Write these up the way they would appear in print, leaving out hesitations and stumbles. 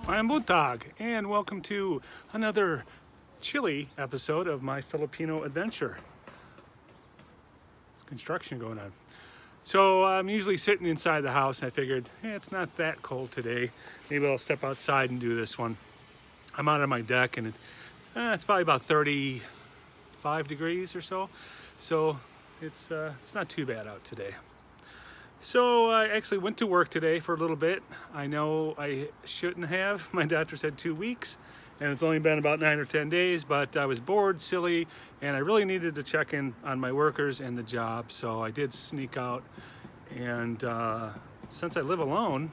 Buntag, and welcome to another chilly episode of my Filipino adventure. Construction going on. So I'm usually sitting inside the house, and I figured, it's not that cold today. Maybe I'll step outside and do this one. I'm out on my deck, and it's probably about 35 degrees or so. So it's not too bad out today. So I actually went to work today for a little bit. I know I shouldn't have. My doctor said 2 weeks, and it's only been about 9 or 10 days, but I was bored, silly, and I really needed to check in on my workers and the job. So I did sneak out, and since I live alone,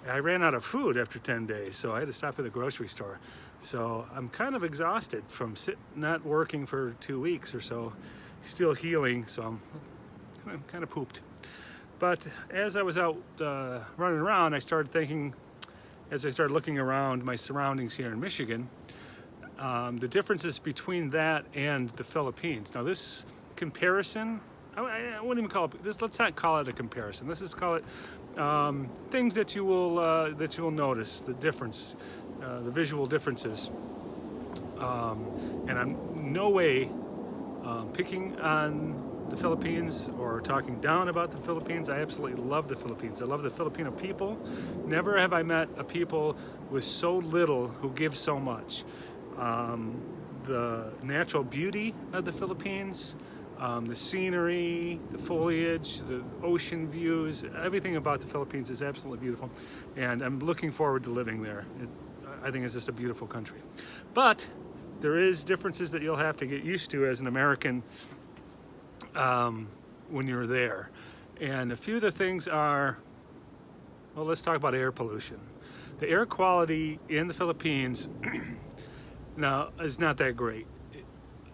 I ran out of food after 10 days, so I had to stop at the grocery store. So I'm kind of exhausted from not working for 2 weeks or so, still healing, so I'm kind of pooped. But as I was out running around, I started thinking, as I started looking around my surroundings here in Michigan, the differences between that and the Philippines. Now this comparison, I wouldn't even call it this. Let's not call it a comparison. Let's just call it things that you will notice, the difference, the visual differences. And I'm no way picking on the Philippines or talking down about the Philippines. I absolutely love the Philippines. I love the Filipino people. Never have I met a people with so little who give so much. The natural beauty of the Philippines, the scenery, the foliage, the ocean views, everything about the Philippines is absolutely beautiful, and I'm looking forward to living there. I think it's just a beautiful country. But there is differences that you'll have to get used to as an American when you're there. And a few of the things are, well, let's talk about air pollution. The air quality in the Philippines now is not that great.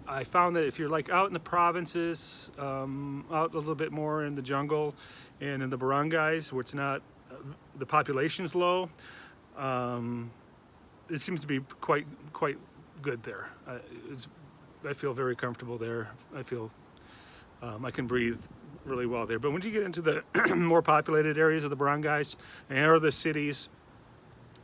I found that if you're like out in the provinces, out a little bit more in the jungle and in the barangays where it's not, the population's low, it seems to be quite good there. I feel very comfortable there. I feel I can breathe really well there. But when you get into the more populated areas of the barangays or the cities,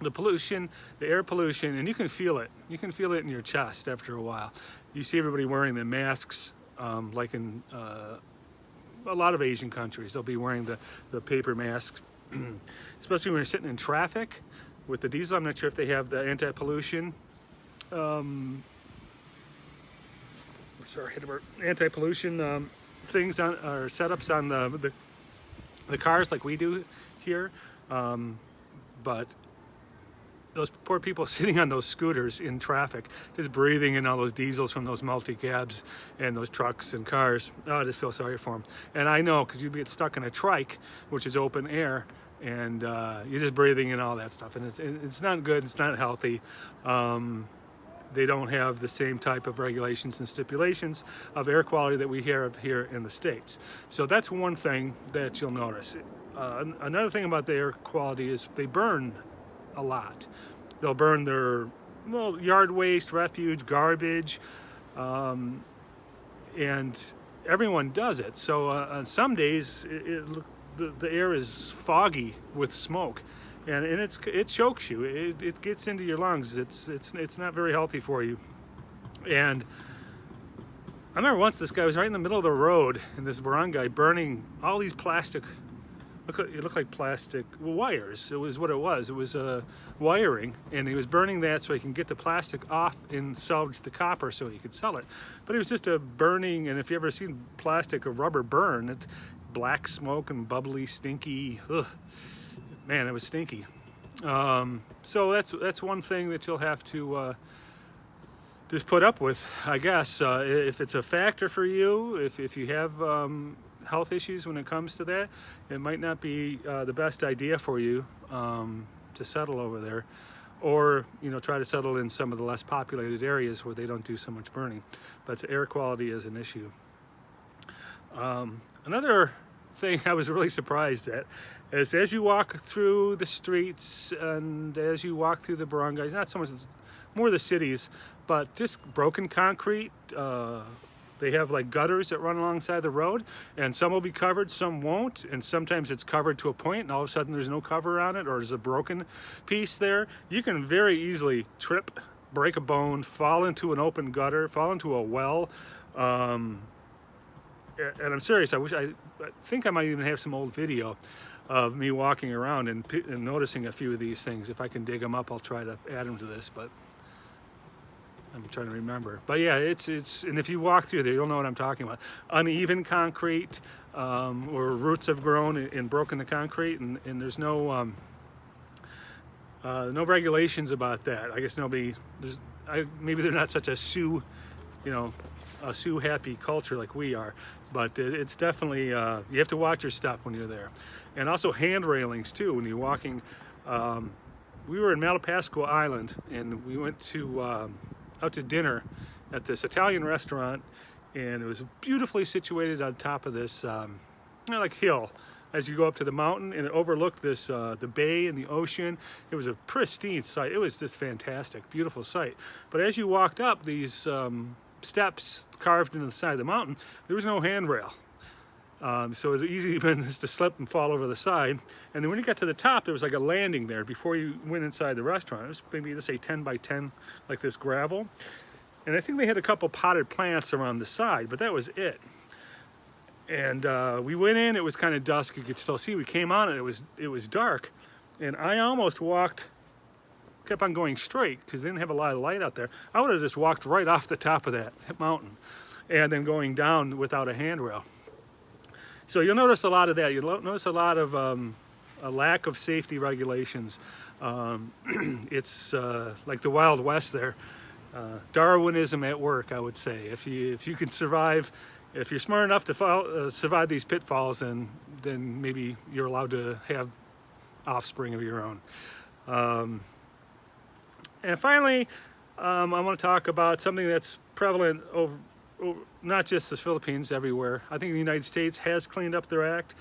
the pollution, the air pollution, and you can feel it. You can feel it in your chest after a while. You see everybody wearing the masks, like in a lot of Asian countries. They'll be wearing the paper masks, especially when you're sitting in traffic with the diesel. I'm not sure if they have the anti-pollution. Anti-pollution things on or setups on the cars like we do here, but those poor people sitting on those scooters in traffic, just breathing in all those diesels from those multi-cabs and those trucks and cars. Oh, I just feel sorry for them. And I know, because you get stuck in a trike, which is open air, and you're just breathing in all that stuff, and it's not good. It's not healthy. They don't have the same type of regulations and stipulations of air quality that we have here in the States. So that's one thing that you'll notice. Another thing about the air quality is they burn a lot. They'll burn their yard waste, refuge, garbage, and everyone does it. So on some days, the air is foggy with smoke. And it chokes you. It gets into your lungs. It's not very healthy for you. And I remember once this guy was right in the middle of the road in this barangay burning all these plastic. It looked like plastic wires. It was what it was. It was wiring, and he was burning that so he can get the plastic off and salvage the copper so he could sell it. But it was just a burning. And if you ever seen plastic or rubber burn, it's black smoke and bubbly, stinky. Ugh. Man, it was stinky. So that's one thing that you'll have to just put up with, I guess. If it's a factor for you, if you have health issues when it comes to that, it might not be the best idea for you to settle over there, or try to settle in some of the less populated areas where they don't do so much burning. But air quality is an issue. Another thing I was really surprised at is as you walk through the streets and as you walk through the barangays, not so much more the cities, but just broken concrete, They have like gutters that run alongside the road, and some will be covered, some won't, and sometimes it's covered to a point and all of a sudden there's no cover on it, or there's a broken piece there. You can very easily trip, break a bone, fall into an open gutter, fall into a well. And I'm serious, I think I might even have some old video of me walking around and noticing a few of these things. If I can dig them up, I'll try to add them to this, but I'm trying to remember. But yeah, it's and if you walk through there, you'll know what I'm talking about. Uneven concrete, or roots have grown and broken the concrete, and there's no regulations about that. I guess maybe they're not such a sue happy culture like we are, but it's definitely, you have to watch your step when you're there. And also hand railings too, when you're walking. We were in Malapascua Island, and we went to out to dinner at this Italian restaurant, and it was beautifully situated on top of this like hill as you go up to the mountain, and it overlooked this the bay and the ocean. It was a pristine sight. It was just fantastic, beautiful sight. But as you walked up these steps carved into the side of the mountain, there was no handrail. So it was easy just to slip and fall over the side. And then when you got to the top, there was like a landing there before you went inside the restaurant. It was maybe, let's say, 10 by 10, like this gravel. And I think they had a couple potted plants around the side, but that was it. And we went in, it was kind of dusk, you could still see. We came on, and it was dark. And I almost kept on going straight because they didn't have a lot of light out there. I would have just walked right off the top of that mountain and then going down without a handrail. So you'll notice a lot of that. You'll notice a lot of a lack of safety regulations. It's like the Wild West there. Darwinism at work, I would say. If you can survive, if you're smart enough to survive these pitfalls, then maybe you're allowed to have offspring of your own. And finally, I want to talk about something that's prevalent over not just the Philippines, everywhere. I think the United States has cleaned up their act.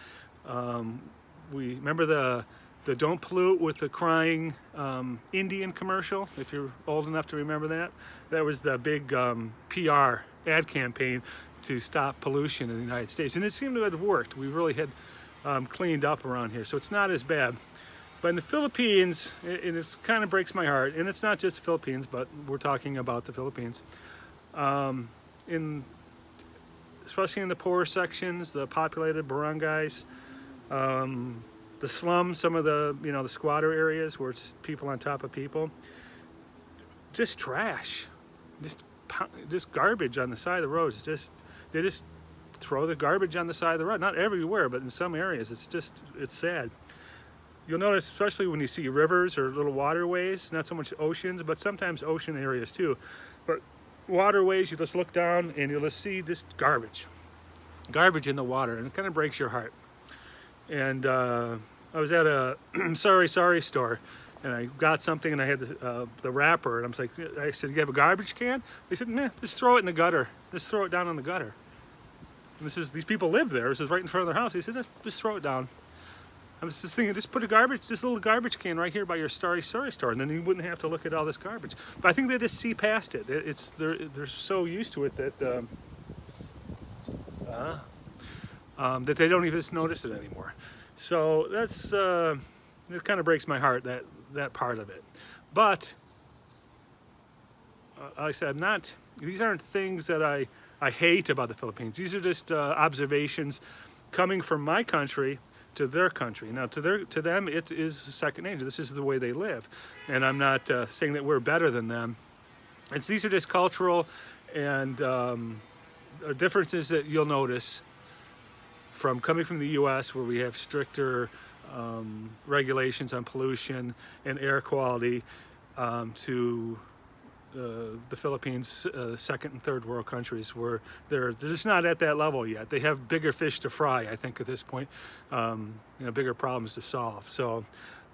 We remember the Don't Pollute with the crying Indian commercial, if you're old enough to remember that. That was the big PR ad campaign to stop pollution in the United States. And it seemed to have worked. We really had cleaned up around here, so it's not as bad. But in the Philippines, it kind of breaks my heart. And it's not just the Philippines, but we're talking about the Philippines. Especially in the poorer sections, the populated barangays, the slums, some of the the squatter areas where it's people on top of people, just trash, just garbage on the side of the roads. They just throw the garbage on the side of the road. Not everywhere, but in some areas, it's sad. You'll notice, especially when you see rivers or little waterways, not so much oceans, but sometimes ocean areas too. But waterways, you just look down and you'll just see this garbage in the water, and it kind of breaks your heart. And I was at a sorry store, and I got something, and I had the wrapper, and I said, "You have a garbage can?" They said, "Nah, just throw it in the gutter. Just throw it down in the gutter." And these people live there. This is right in front of their house. He said, "Just throw it down." I was just thinking, just put this little garbage can right here by your sorry store, and then you wouldn't have to look at all this garbage. But I think they just see past it. They're so used to it that that they don't even notice it anymore. So it kind of breaks my heart, that part of it. But like I said, these aren't things that I hate about the Philippines. These are just observations coming from my country to their country. Now, to them, it is second nature. This is the way they live, and I'm not saying that we're better than them. These are just cultural and differences that you'll notice from coming from the U.S., where we have stricter regulations on pollution and air quality, to the Philippines, second and third world countries, where they're just not at that level yet. They have bigger fish to fry, I think, at this point, bigger problems to solve. So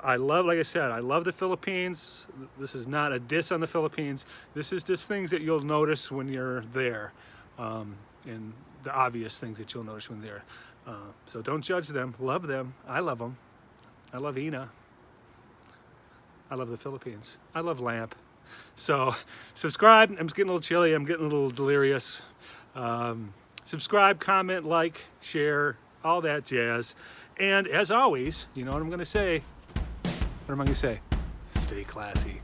like I said, I love the Philippines. This is not a diss on the Philippines. This is just things that you'll notice when you're there, and the obvious things that you'll notice when you're there. So don't judge them. Love them. I love them. I love Yna. I love the Philippines. I love lamp. So subscribe. I'm getting a little chilly. I'm getting a little delirious. Subscribe, comment, like, share, all that jazz. And as always, you know what I'm going to say? What am I going to say? Stay classy.